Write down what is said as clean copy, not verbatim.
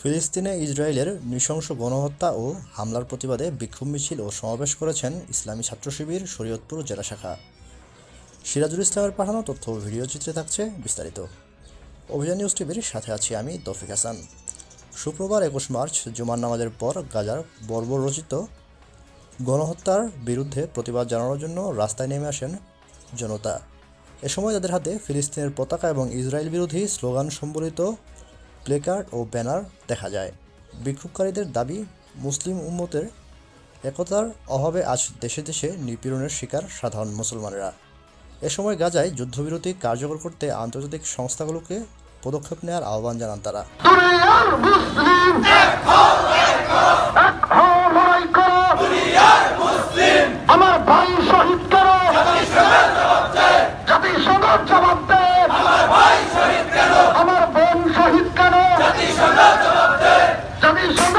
ফিলিস্তিনে ইসরায়েলের নৃশংস গণহত্যা ও হামলার প্রতিবাদে বিক্ষোভ মিছিল ও সমাবেশ করেছেন ইসলামী ছাত্র শিবির শরীয়তপুর জেলা শাখা। সিরাজুল ইসলামের পাঠানো তথ্য ও ভিডিও চিত্রে থাকছে বিস্তারিত। অভিযান নিউজ টিভির সাথে আছি আমি তৌফিক হাসান। শুক্রবার 21 মার্চ জুমার নামাজের পর গাজার বর্বরচিত গণহত্যার বিরুদ্ধে প্রতিবাদ জানানোর জন্য রাস্তায় নেমে আসেন জনতা। এ সময় তাদের হাতে ফিলিস্তিনের পতাকা এবং ইসরায়েল বিরোধী স্লোগান সম্বলিত প্লেকার্ড ও ব্যানার দেখা যায়। বিক্ষোভকারীদের দাবি, মুসলিম উম্মতের একতার অভাবে আজ দেশে দেশে নিপীড়নের শিকার সাধারণ মুসলমানেরা। এ সময় গাজায় যুদ্ধবিরতি কার্যকর করতে আন্তর্জাতিক সংস্থাগুলোকে পদক্ষেপ নেওয়ার আহ্বান জানান তারা। আমার ভাই শহীদ কেন? জাতিসংঘ জবাব দেয়। আমার ভাই শহীদ কেন? আমার বোন শহীদ কেন? জাতিসংঘ জবাব দেয়। জাতিসংঘ